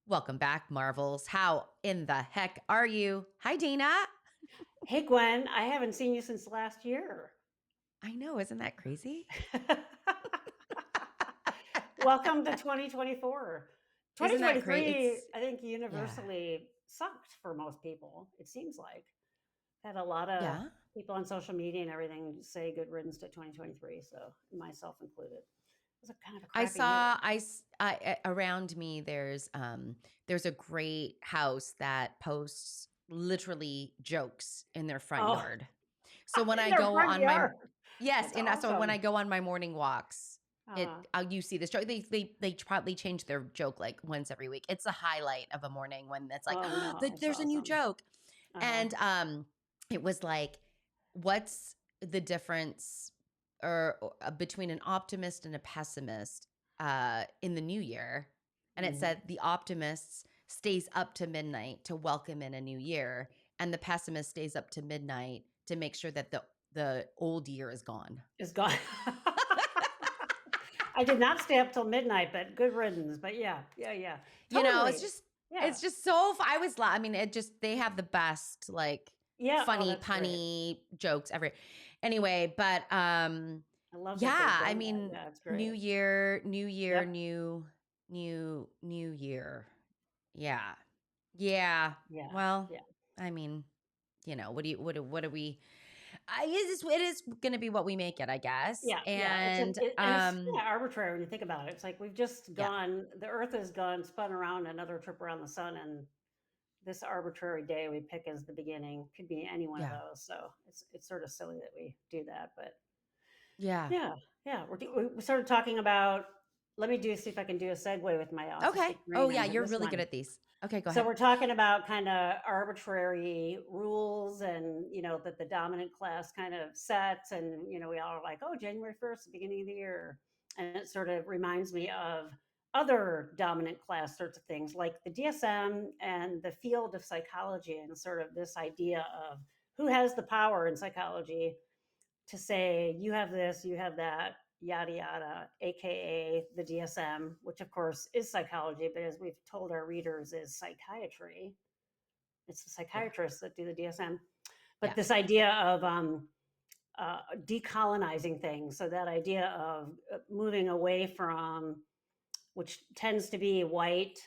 Welcome back, Marvels. How in the heck are you? Hi, Dina. Hey, Gwen, I haven't seen you since last year. I know, isn't that crazy? Welcome to 2024. Isn't that crazy? 2023, I think Yeah. universally sucked for most people, it seems like. Had a lot of Yeah. people on social media and everything say good riddance to 2023, so myself included. It was a kind of a I crappy year. saw around me there's a great house that posts literally jokes in their front Oh, yard. So when in I their go front on my yard. yes, That's and so when I awesome. go on my morning walks, Uh, you see this joke. They probably change their joke like once every week. It's a highlight of a morning when it's like, oh oh, no, it's there's a new awesome. joke. Uh, And it was like, what's the difference between an optimist and a pessimist in the new year? And it mhm. said the optimist stays up to midnight to welcome in a new year, and the pessimist stays up to midnight to make sure that the old year is gone. Is gone. I did not stay up till midnight, but good riddance. But yeah, yeah, yeah. You know, Totally. Yeah. it's just so I was I mean, it just they have the best like Yeah. Oh, funny that's great. punny jokes every anyway, but I love that they've yeah, I done that. mean, Yeah, it's new great. year, new year, Yep. new year. Yeah. Yeah. Yeah. Well, Yeah. I mean, what do we it is going to be what we make it, I guess. Yeah. Yeah. And And it's yeah, arbitrary when you think about it. It's like we've just yeah. gone, the earth has gone, spun around another trip around the sun. And this arbitrary day we pick as the beginning could be any one of Yeah. those. So it's sort of silly that we do that. But Yeah. yeah, yeah. We started talking about, let me see if I can do a segue with my Okay. autistic Oh brain yeah, and you're this really good one. at these. Okay, go So ahead. we're talking about kind of arbitrary rules and, that the dominant class kind of sets. And, we all are like, oh, January 1st, the beginning of the year. And it sort of reminds me of other dominant class sorts of things like the DSM and the field of psychology, and sort of this idea of who has the power in psychology to say, you have this, you have that, yada, yada, AKA the DSM, which of course is psychology, but as we've told our readers, is psychiatry. It's the Yeah. psychiatrists that do the DSM. But Yeah. this idea of decolonizing things. So that idea of moving away from, which tends to be white,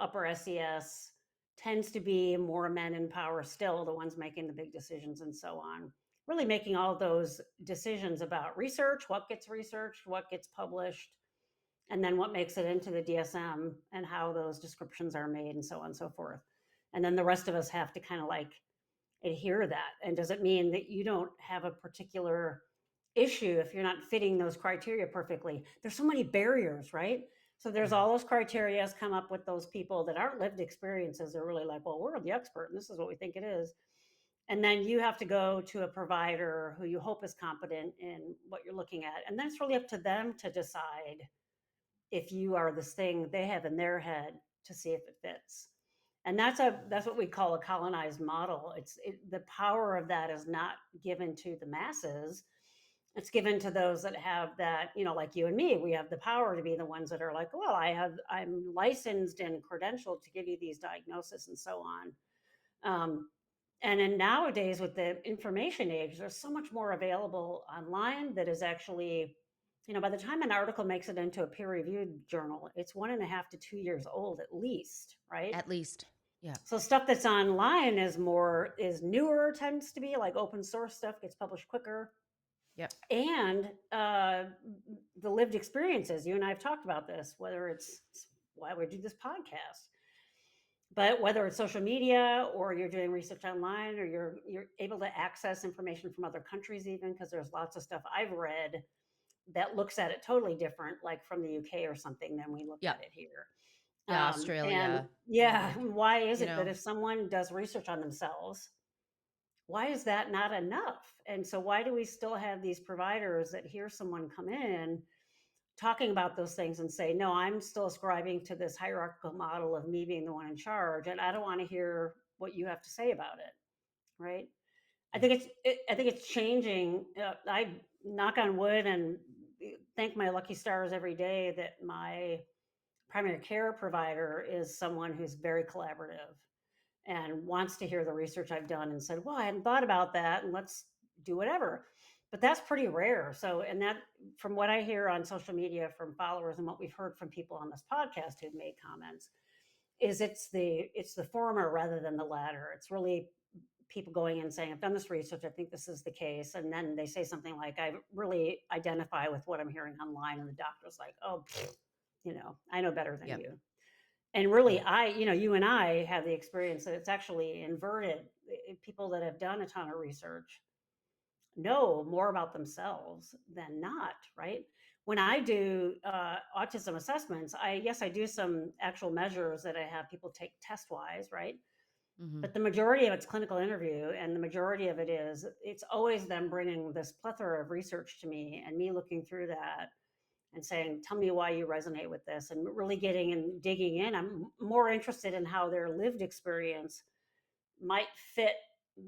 upper SES, tends to be more men in power still, the ones making the big decisions and so on. Really making all those decisions about research, what gets researched, what gets published, and then what makes it into the DSM and how those descriptions are made and so on and so forth. And then the rest of us have to kind of like adhere to that. And does it mean that you don't have a particular issue if you're not fitting those criteria perfectly? There's so many barriers, right? So there's Yeah. all those criteria has come up with those people that aren't lived experiences. Are really like, well, we're the expert and this is what we think it is. And then you have to go to a provider who you hope is competent in what you're looking at. And then it's really up to them to decide if you are this thing they have in their head to see if it fits. And that's what we call a colonized model. The power of that is not given to the masses. It's given to those that have that, like you and me. We have the power to be the ones that are like, well, I'm licensed and credentialed to give you these diagnoses and so on. And then nowadays with the information age, there's so much more available online that is actually, by the time an article makes it into a peer-reviewed journal, it's 1.5 to 2 years old at least, right? At least. Yeah. So stuff that's online is newer, tends to be like open source stuff gets published quicker. Yep. And the lived experiences, you and I have talked about this, whether it's why we do this podcast, but whether it's social media or you're doing research online or you're able to access information from other countries, even because there's lots of stuff I've read that looks at it totally different, like from the UK or something, than we look at Yep. it here. Yeah, And Australia. yeah, Like, why is you it that know, if someone does research on themselves, why is that not enough? And so why do we still have these providers that hear someone come in talking about those things and say, no, I'm still ascribing to this hierarchical model of me being the one in charge, and I don't want to hear what you have to say about it, right? I Yeah. think I think it's changing. I knock on wood and thank my lucky stars every day that my primary care provider is someone who's very collaborative and wants to hear the research I've done and said, well, I hadn't thought about that, and let's do whatever. But that's pretty rare. So, and that, from what I hear on social media from followers and what we've heard from people on this podcast who've made comments, is it's the former rather than the latter. It's really people going in and saying, I've done this research, I think this is the case. And then they say something like, I really identify with what I'm hearing online. And the doctor's like, oh, I know better than Yep. you. And really, Yeah. you and I have the experience that it's actually inverted. People that have done a ton of research know more about themselves than not, right? When I do autism assessments, I do some actual measures that I have people take test wise, right? Mm-hmm. But the majority of it's clinical interview, and the majority of it's always them bringing this plethora of research to me and me looking through that and saying, tell me why you resonate with this, and really getting and digging in. I'm more interested in how their lived experience might fit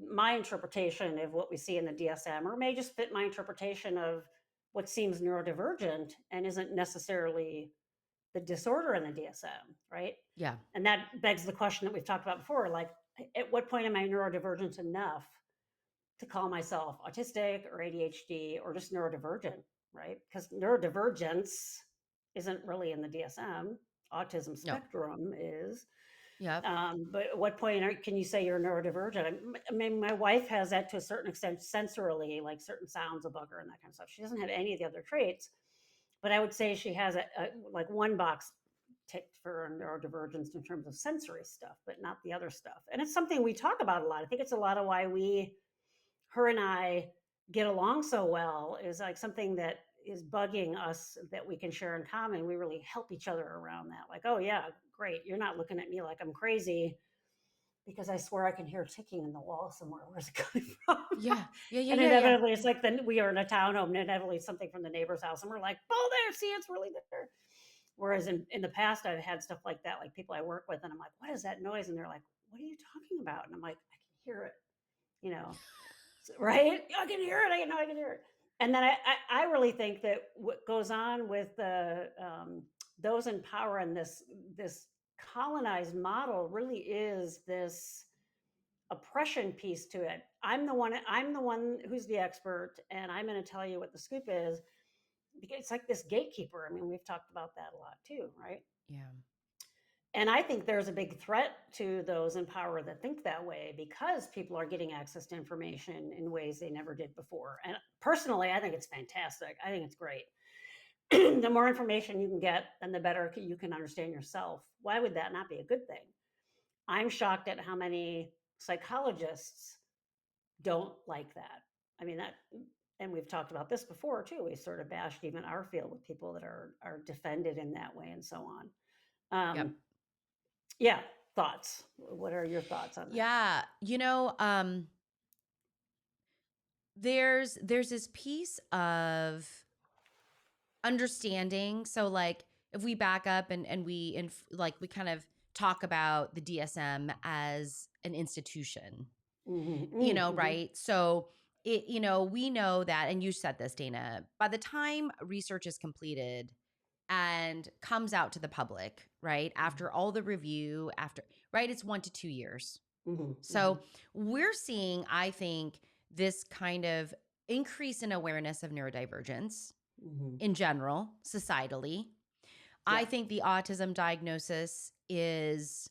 my interpretation of what we see in the DSM, or may just fit my interpretation of what seems neurodivergent and isn't necessarily the disorder in the DSM, right? Yeah. And that begs the question that we've talked about before, like, at what point am I neurodivergent enough to call myself autistic or ADHD or just neurodivergent, right? Because neurodivergence isn't really in the DSM. Autism No. spectrum is. Yep. But at what point can you say you're neurodivergent? I mean, my wife has that to a certain extent sensorily, like certain sounds will bug her and that kind of stuff. She doesn't have any of the other traits, but I would say she has like one box ticked for neurodivergence in terms of sensory stuff, but not the other stuff. And it's something we talk about a lot. I think it's a lot of why her and I get along so well, is like something that is bugging us that we can share in common. We really help each other around that. Like, oh yeah, great. You're not looking at me like I'm crazy because I swear I can hear ticking in the wall somewhere. Where's it coming from? Yeah. Yeah. Yeah. And Yeah. Yeah. inevitably, it's like we are in a townhome, and inevitably something from the neighbor's house, and we're like, oh, there, see, it's really there. Whereas in the past, I've had stuff like that, like people I work with, and I'm like, what is that noise? And they're like, what are you talking about? And I'm like, I can hear it, you know, right? I can hear it. I know I can hear it. And then I really think that what goes on with those in power and this colonized model really is this oppression piece to it. I'm the one who's the expert, and I'm going to tell you what the scoop is, because it's like this gatekeeper. I mean, we've talked about that a lot too, right? Yeah. And I think there's a big threat to those in power that think that way, because people are getting access to information in ways they never did before. And personally, I think it's fantastic. I think it's great. The more information you can get, then the better you can understand yourself. Why would that not be a good thing? I'm shocked at how many psychologists don't like that. I mean, and we've talked about this before too. We sort of bashed even our field with people that are defended in that way and so on. Yep. Yeah, thoughts. What are your thoughts on that? Yeah. There's this piece of understanding. So like if we back up and we kind of talk about the DSM as an institution, right? So we know that, and you said this, Dana, by the time research is completed and comes out to the public, right? After all the review, right, it's 1 to 2 years. So we're seeing, I think, this kind of increase in awareness of neurodivergence in general, societally. I think the autism diagnosis is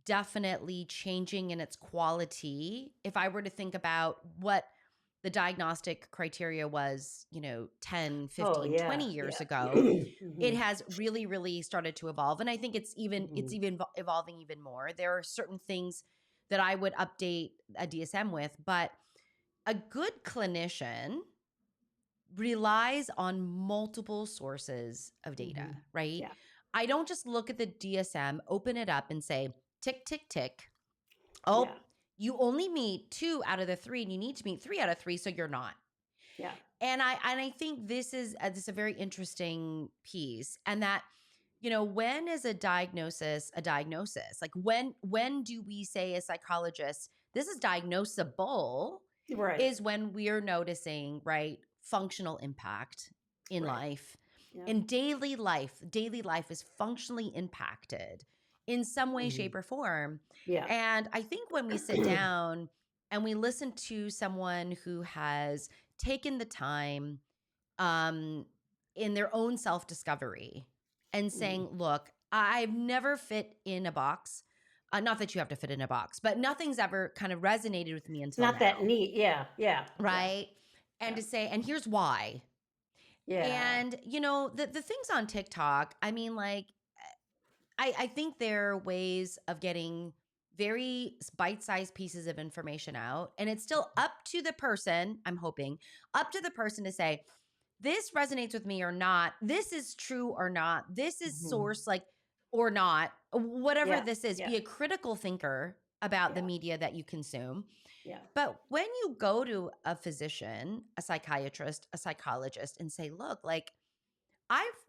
definitely changing in its quality. If I were to think about what the diagnostic criteria was, 10, 15, 20 years ago, it has really, really started to evolve. And I think it's even evolving even more. There are certain things that I would update a DSM with, but a good clinician relies on multiple sources of data, right? Yeah. I don't just look at the DSM, open it up and say, tick, tick, tick. Yeah. You only meet 2 out of the 3 and you need to meet 3 out of 3, so you're not. Yeah. And I think this is a very interesting piece, and that, when is a diagnosis a diagnosis? Like, when do we say as psychologists this is diagnosable? Right. Is when we're noticing, right, functional impact in Right. life. Yeah. In daily life is functionally impacted in some way, Mhm. shape, or form. Yeah. And I think when we sit down and we listen to someone who has taken the time, um, in their own self-discovery, and Mhm. saying, "Look, I've never fit in a box." Not that you have to fit in a box, but nothing's ever kind of resonated with me It's until not that now, neat. Yeah. Yeah. Yeah. right? And Yeah. to say, "And here's why." Yeah. And, the things on TikTok, I mean, like, I think there are ways of getting very bite-sized pieces of information out, and it's still up to the person, I'm hoping, up to the person to say, "This resonates with me or not. This is true or not. This is Mhm. source, like, or not." Whatever Yeah. this is, Yeah. be a critical thinker about the Yeah. media that you consume. Yeah. But when you go to a physician, a psychiatrist, a psychologist, and say, "Look, like, I've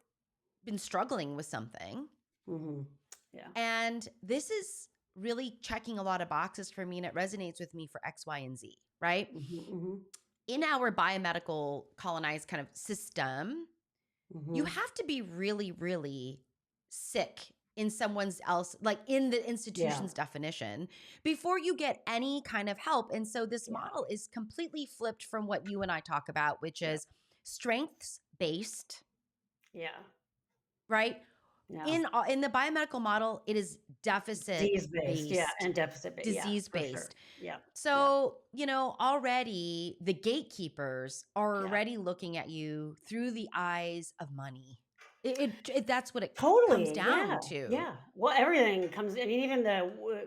been struggling with something, Mhm. Yeah. and this is really checking a lot of boxes for me, and it resonates with me for X, Y, and Z," right? Mhm. Mhm. In our biomedical colonized kind of system, you Mhm. have to be really, really sick in someone's else, like in the Yeah. institution's definition, before you get any kind of help. And so this Yeah. model is completely flipped from what you and I talk about, which Yeah. is strengths based, Yeah. right? Yeah. In the biomedical model, it is deficit Disease based. Yeah. based, And deficit based. Yeah. disease For sure. based. Yeah. Yeah. So, already the gatekeepers are Yeah. already looking at you through the eyes of money. That's what it comes Totally. Yeah. down to. Yeah. Well, everything comes. I mean, even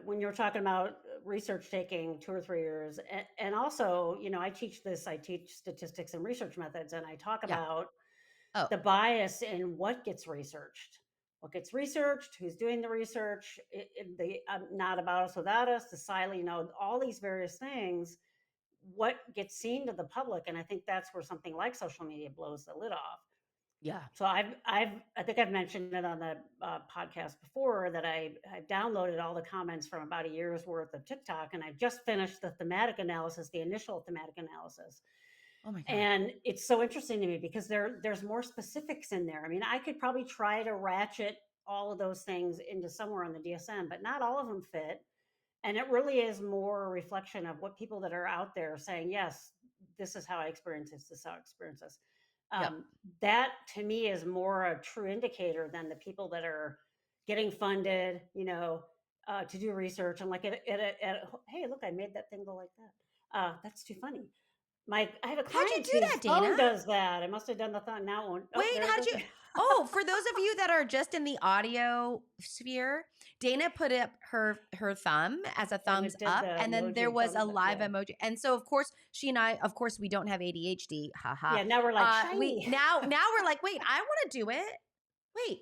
when you were talking about research taking 2 or 3 years, and also, I teach this. I teach statistics and research methods, and I talk Yeah. about Oh, the bias in what gets researched, who's doing the research, the not about us without us, the silent, all these various things, what gets seen to the public. And I think that's where something like social media blows the lid off. yeah. So I think I've mentioned it on the podcast before that I've downloaded all the comments from about a year's worth of TikTok, and I just finished the thematic analysis, the initial thematic analysis. Oh my God. And it's so interesting to me because there's more specifics in there. I mean, I could probably try to ratchet all of those things into somewhere on the DSM, but not all of them fit. And it really is more a reflection of what people that are out there saying, yes, this is how I experience this is how I experience this. Yep. Um, that to me is more a true indicator than the people that are getting funded, to do research. And like, hey, look, I made that thing go like that. That's too funny. I have a How'd you client do whose that, Dana? phone does that. I must have done the thought now one. Oh, Wait, there it how'd goes. you? Oh, for those of you that are just in the audio sphere, Dana put up her thumb as a And thumbs it did up, the and then there emoji was a thumbs up. live Yeah. emoji. And so, of course, she and I, of course, we don't have ADHD. Haha. Yeah. Now we're like We shiny. now we're like, wait, I want to do it. Wait,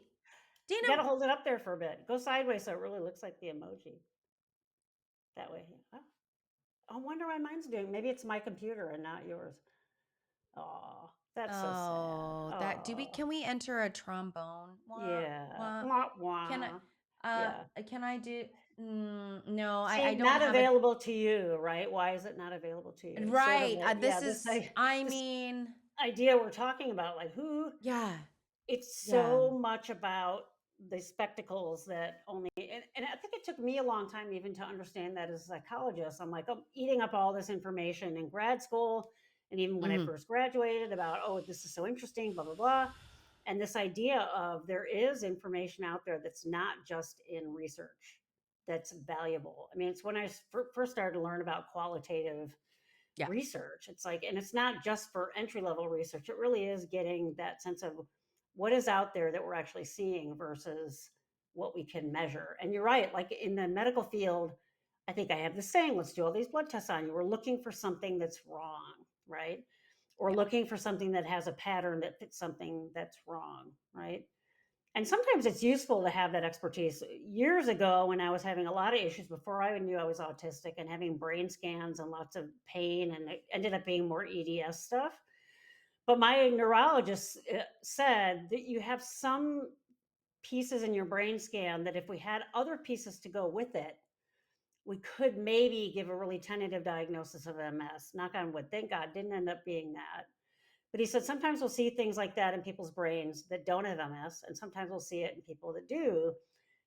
You Dana. got to hold it up there for a bit. Go sideways so it really looks like the emoji. That way. Yeah. Oh, I wonder why mine's doing. Maybe it's my computer and not yours. Oh, that's so sad. Oh, that do we? Oh, Can we enter a trombone? Wah, yeah. wah. Wah, Can wah. I? Yeah. Can I do? No, I See, don't not have a. available to you, right? Why is it not available to you? It's sort of Right. yeah. This is. I This mean. idea we're talking about, like who Yeah. it's Yeah. so much about the spectacles that only and I think it took me a long time even to understand that as a psychologist. I'm like, I'm eating up all this information in grad school and even when I Mhm. first graduated about, oh, this is so interesting, blah blah blah. And this idea of there is information out there that's not just in research that's valuable. I mean, it's when I first started to learn about qualitative Yeah. research. It's like, and it's not just for entry level research. It really is getting that sense of what is out there that we're actually seeing versus what we can measure. And you're right, like in the medical field, I think I have the saying, let's do all these blood tests on you. We're looking for something that's wrong, right? Or Yeah. looking for something that has a pattern that fits something that's wrong, right? And sometimes it's useful to have that expertise. Years ago, when I was having a lot of issues before I knew I was autistic and having brain scans and lots of pain, and it ended up being more EDS stuff. But my neurologist said that you have some pieces in your brain scan that if we had other pieces to go with it, we could maybe give a really tentative diagnosis of MS. Knock on wood. Thank God, didn't end up being that. But he said sometimes we'll see things like that in people's brains that don't have MS, and sometimes we'll see it in people that do.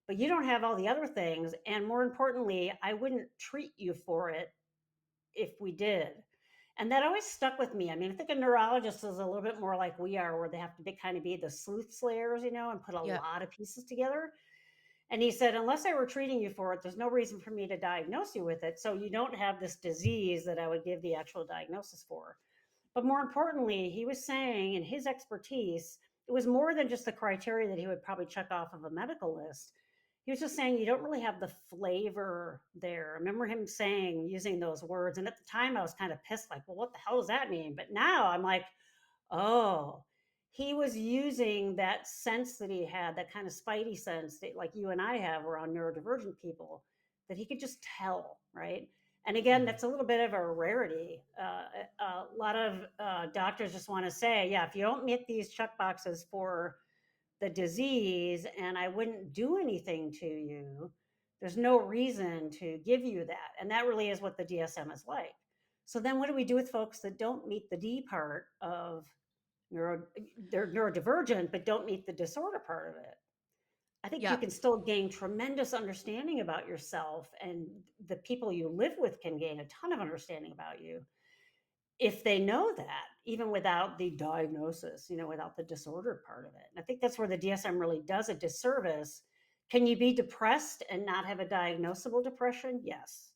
But you don't have all the other things. And more importantly, I wouldn't treat you for it if we did. And that always stuck with me. I mean, I think a neurologist is a little bit more like we are, where they have to kind of be the sleuth slayers, and put a Yeah. lot of pieces together. And he said, unless I were treating you for it, there's no reason for me to diagnose you with it. So you don't have this disease that I would give the actual diagnosis for. But more importantly, he was saying in his expertise, it was more than just the criteria that he would probably check off of a medical list. He was just saying you don't really have the flavor there. I remember him saying, using those words. And at the time, I was kind of pissed, like, well, what the hell does that mean? But now I'm like, oh, he was using that sense that he had, that kind of spidey sense that, like you and I have around neurodivergent people, that he could just tell, right? And again, Mhm. that's a little bit of a rarity. A lot of doctors just want to say, yeah, if you don't meet these check boxes for the disease and I wouldn't do anything to you, there's no reason to give you that. And that really is what the DSM is like. So then what do we do with folks that don't meet the D part of neuro, they're neurodivergent, but don't meet the disorder part of it? I think you Yep. can still gain tremendous understanding about yourself, and the people you live with can gain a ton of understanding about you if they know that, even without the diagnosis, without the disorder part of it. And I think that's where the DSM really does a disservice. Can you be depressed and not have a diagnosable depression? Yes.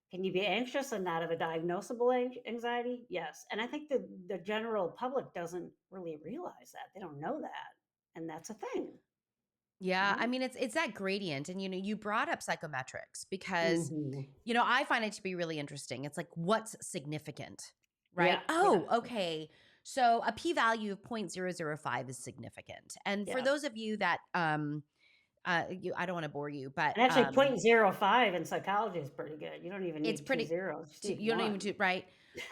Can you be anxious and not have a diagnosable anxiety? Yes. And I think the general public doesn't really realize that. They don't know that. And that's a thing, Yeah, right? I mean it's that gradient, and you brought up psychometrics because Hmm. I find it to be really interesting. It's like, what's significant, right? Yeah. Yeah. Oh, okay. So a p-value of 0.005 is significant. And for Yeah. those of you that I don't want to bore you, but And actually, 0.05 in psychology is pretty good. You don't even it's need two pretty zeros, you just need you don't even one. do right.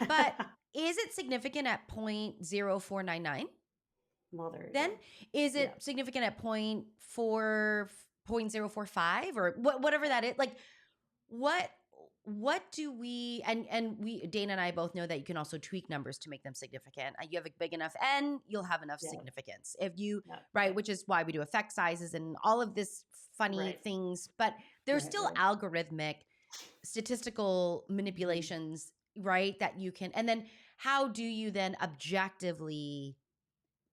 But is it significant at 0.0499? Well, there you Then go. is Yeah. it significant at 0.045 or whatever that is? Like what what do we and we Dana and I both know that you can also tweak numbers to make them significant. You have a big enough n, you'll have enough Yeah. significance. If you Yeah. right, Yeah. which is why we do effect sizes and all of this funny Right. things, but there's Right. still Right. algorithmic statistical Mhm. manipulations, right? That you can, and then how do you then objectively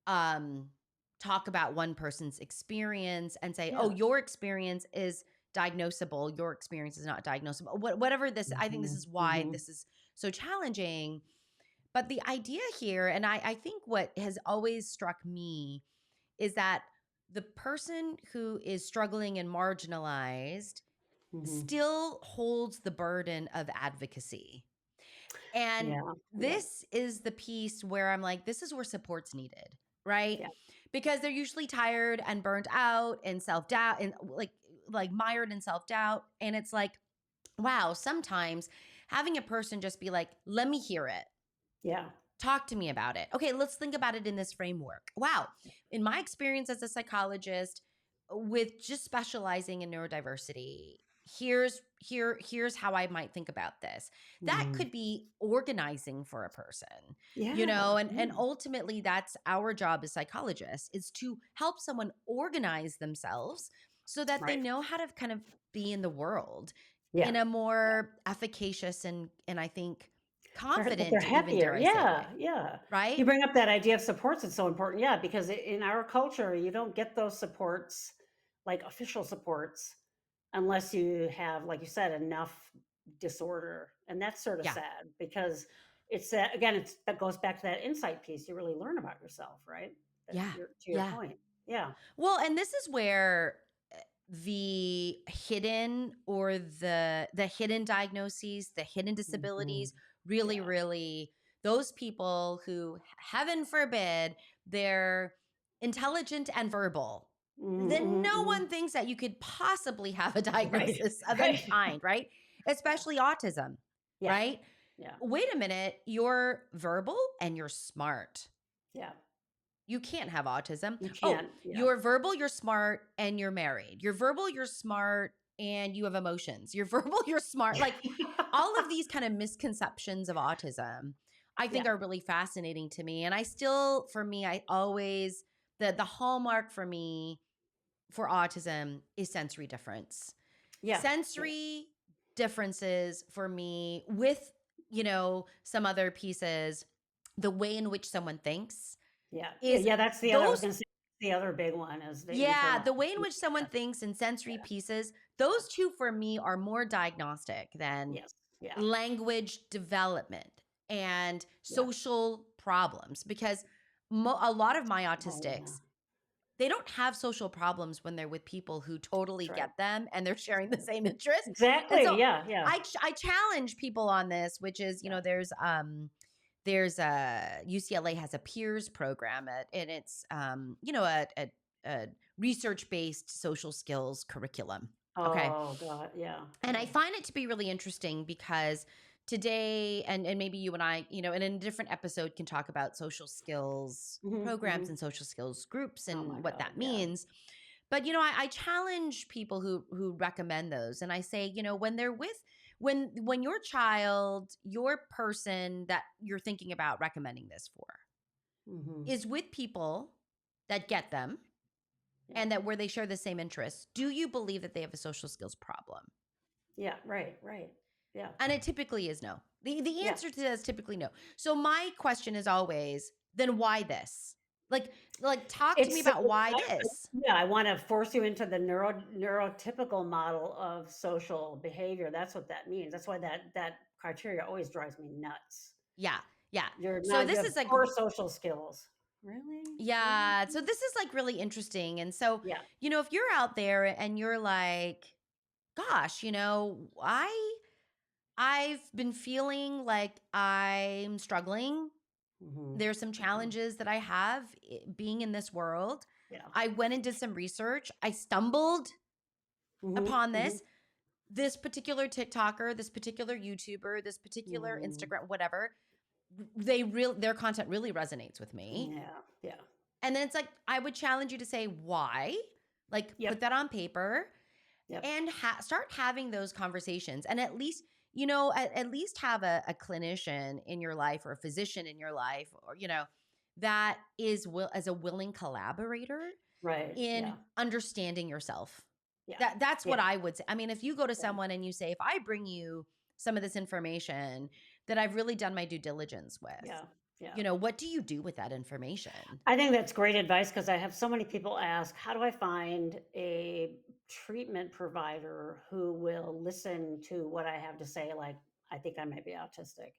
um talk about one person's experience and say, "Oh, Yeah. your experience is diagnosable, your experience is not diagnosable." Whatever this, I think this Mhm. is why Mhm. this is so challenging. But the idea here, and I think what has always struck me is that the person who is struggling and marginalized Mhm. still holds the burden of advocacy. And Yeah. Yeah. this is the piece where I'm like, this is where support's needed, right? Yeah. Because they're usually tired and burnt out and self-doubt and like mired in self-doubt. And it's like, wow, sometimes having a person just be like, let me hear it. Yeah. Talk to me about it. Okay, let's think about it in this framework. Wow. In my experience as a psychologist with just specializing in neurodiversity, here's how I might think about this. That Mhm. could be organizing for a person. Yeah. And Yeah. ultimately that's our job as psychologists, is to help someone organize themselves so that they Right. know how to kind of be in the world Yeah. in a Yeah. more efficacious and I think That they're confident, even happier. dare I say, Yeah. way, Yeah. right? You bring up that idea of supports. It's so important. Yeah, because in our culture, you don't get those supports, like official supports, unless you have, like you said, enough disorder, and that's sort of Yeah. sad because it's that again. That goes back to that insight piece. You really learn about yourself, right? That Yeah. to your Yeah. point. Yeah. Well, and this is where the hidden or the hidden diagnoses, the hidden Mhm. disabilities really Yeah. really those people who heaven forbid they're intelligent and verbal. Mhm, Then mhm, no one mhm. thinks that you could possibly have a Right. diagnosis of any Right. kind, right? Yeah. Especially autism, Yeah. right? Yeah. Wait a minute, you're verbal and you're smart. Yeah. You can't have autism. You Oh, can't. Yeah. you're verbal, you're smart, and you're married. You're verbal, you're smart, and you have emotions. You're verbal, you're smart. Like all of these kind of misconceptions of autism, I think Yeah. are really fascinating to me. And I still, for me, I always, the hallmark for me for autism is sensory difference. Yeah. Yeah. Sensory differences for me with, some other pieces, the way in which someone thinks Yeah. is Yeah. That's the other, I was those, going to say, the other big one is the yeah, internal. the way in which someone thinks and sensory pieces, those two for me are more diagnostic than Yes. Yeah. language development and Yeah. social problems because a lot of my Oh, yeah. autistics, they don't have social problems when they're with people who totally That's right. get them and they're sharing the same interests. And Exactly. so Yeah. Yeah. I challenge people on this, which is, Yeah. there's a UCLA has a peers program and it's a research based social skills curriculum. Okay. Oh God. Yeah. And I Yeah. find it to be really interesting because today, and maybe you and I, in a different episode can talk about social skills programs Hmm. and social skills groups Oh my and what God. that Yeah. means. But I challenge people who recommend those, and I say, when they're with when your child, your person that you're thinking about recommending this for, Hmm. is with people that get them Yeah. and that where they share the same interests, do you believe that they have a social skills problem? Yeah. Right. Right. Yeah. And it typically is no. The Yeah. answer to that is typically no. So my question is always, then why this? Like talk to me It's so, about why this. yeah, I want to force you into the neurotypical model of social behavior. That's what that means. That's why that criteria always drives me nuts. Yeah. Yeah. So You this have is like poor social skills. Really? Really? yeah, so this is like really interesting. And so, Yeah. if you're out there and you're like, gosh, I've been feeling like I'm struggling. Hmm. There's some Hmm. challenges that I have being in this world. Yeah. I went and did some research. I stumbled Hmm. upon Hmm. this particular TikToker, this particular YouTuber, this particular Hmm. Instagram, whatever. Their content really resonates with me. Yeah. Yeah. And then it's like I would challenge you to say why, like put Yep. that on paper Yep. and start having those conversations, and at least at least have a clinician in your life or a physician in your life, or that is as a willing collaborator Right. in Yeah. understanding yourself. Yeah. That's what Yeah. I would say. I mean, if you go to Yeah. someone and you say, if I bring you some of this information that I've really done my due diligence with, Yeah. Yeah. what do you do with that information? I think that's great advice because I have so many people ask, how do I find a treatment provider who will listen to what I have to say? Like, I think I might be autistic.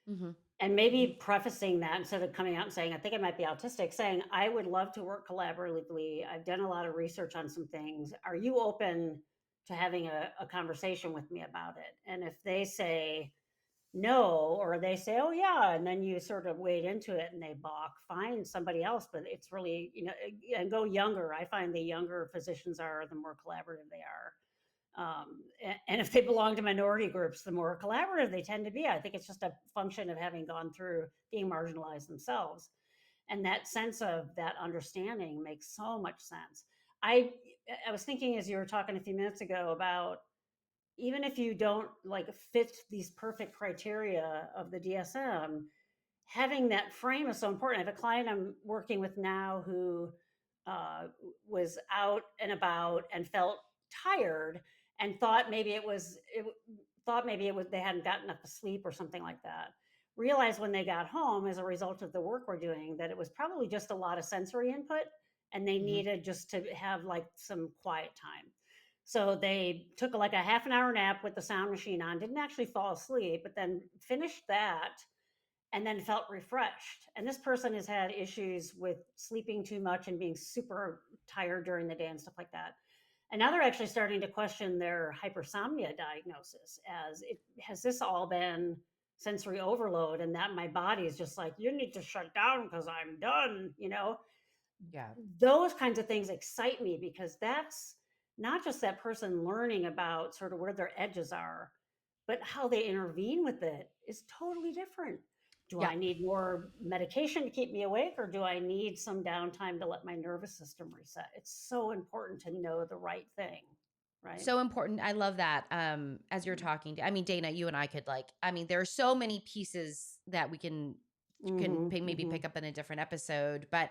Hmm. And Hmm. maybe prefacing that instead of coming out and saying, I think I might be autistic, saying, I would love to work collaboratively. I've done a lot of research on some things. Are you open to having a conversation with me about it? And if they say, no, or they say, oh yeah, and then you sort of wade into it and they balk, find somebody else. But it's really, and go younger. I find the younger physicians are, the more collaborative they are. And if they belong to minority groups, the more collaborative they tend to be. I think it's just a function of having gone through being marginalized themselves. And that sense of that understanding makes so much sense. I was thinking as you were talking a few minutes ago about, even if you don't like fit these perfect criteria of the DSM, having that frame is so important. I have a client I'm working with now who uh, was out and about and felt tired and thought maybe it was they hadn't gotten enough sleep or something like that. Realized when they got home as a result of the work we're doing that it was probably just a lot of sensory input and they Hmm. needed just to have like some quiet time. So they took like a half an hour nap with the sound machine on, didn't actually fall asleep, but then finished that and then felt refreshed. And this person has had issues with sleeping too much and being super tired during the day and stuff like that. And now they're actually starting to question their hypersomnia diagnosis as it has this all been sensory overload and that my body is just like, you need to shut down because I'm done. Yeah. Those kinds of things excite me because that's not just that person learning about sort of where their edges are, but how they intervene with it is totally different, Do Yeah. I need more medication to keep me awake, or do I need some downtime to let my nervous system reset? It's so important to know the right thing, right? So important. I love that. As you're talking I mean, Dana, you and I could I mean, there are so many pieces that we can Mm-hmm. maybe Mm-hmm. pick up in a different episode, but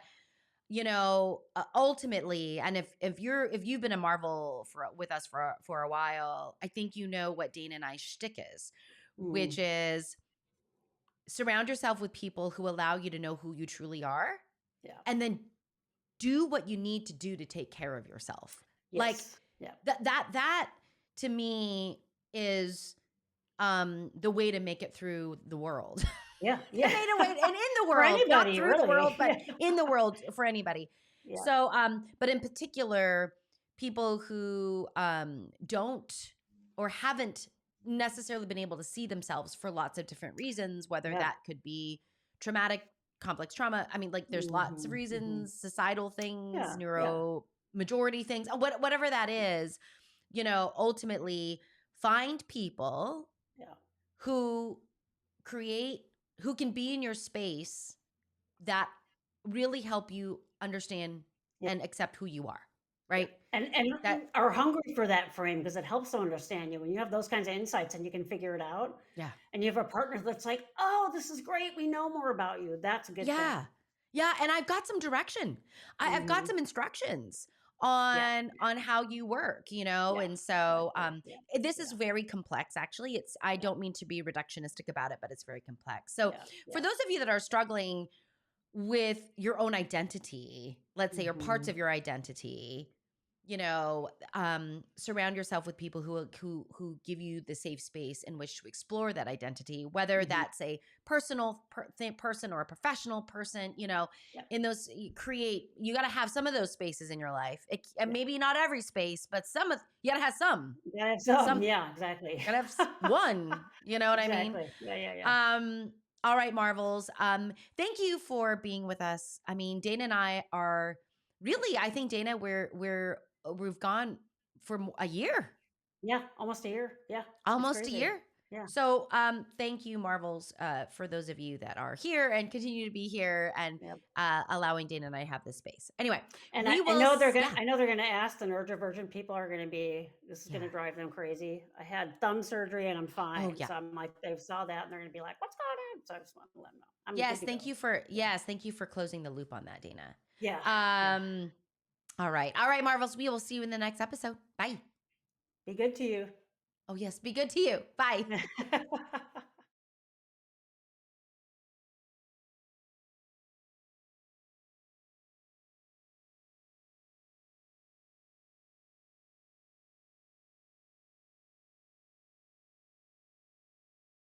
ultimately, and if you've been a Marvel with us for a while, I think you know what Dana and I's shtick is, which Mm. is surround yourself with people who allow you to know who you truly are, Yeah. and then do what you need to do to take care of yourself. Like Yes. Yeah. that to me is the way to make it through the world. Yeah. The Yeah. way and in the For world, not anybody, through the world, really. but Yeah. in the world for anybody. Yeah. So, but in particular, people who don't or haven't necessarily been able to see themselves for lots of different reasons, whether Yeah. that could be traumatic, complex trauma. I mean, like there's lots of Mm-hmm. Mm-hmm. reasons, societal things, Yeah. Yeah. neuro majority things, whatever that is, ultimately find people Yeah. who create who can be in your space that really help you understand Yeah. and accept who you are, Yeah. right? And That are hungry for that frame, because it helps to understand you when you have those kinds of insights and you can figure it out. yeah. And you have a partner that's like, oh, this is great. We know more about you. That's a good thing. Yeah. Yeah, and I've got some direction. I've got Hmm. some instructions Yeah. on how you work, Yeah. and so Exactly. Yeah. this is Yeah. very complex actually. I Yeah. don't mean to be reductionistic about it, but it's very complex. So, Yeah. for Yeah. those of you that are struggling with your own identity, let's say, or parts Hmm. of your identity, surround yourself with people who give you the safe space in which to explore that identity, whether Hmm. that's a personal person or a professional person. Yeah. In those, you got to have some of those spaces in your life. And Yeah. maybe not every space, but you got to have some. Yeah. Have some. Some Yeah. Exactly. gotta have one. You know what I mean? Exactly. Yeah. Yeah. Yeah. Um, all right, Marvels. Thank you for being with us. I mean, Dana and I are really, I think, Dana, we've gone for a year, Yeah. Almost a year. Yeah. It's almost a crazy. year. Yeah. So, thank you, Marvels, for those of you that are here and continue to be here and Yeah. allowing Dana and I have this space. Anyway, And we I will. know they're gonna. Yeah, I know they're gonna ask the neurodivergent people are gonna be. This is yeah. gonna drive them crazy. I had thumb surgery and I'm Oh, fine. yeah. So I'm like, they saw that and they're gonna be like, "What's going on?" So I just want to let them know I'm good Yes, to go. Yeah. thank you for closing the loop on that, Dana. Yeah. Yeah. Um, all right. All right, Marvels. We will see you in the next episode. Bye. Be good to you. Oh, yes. Be good to you. Bye.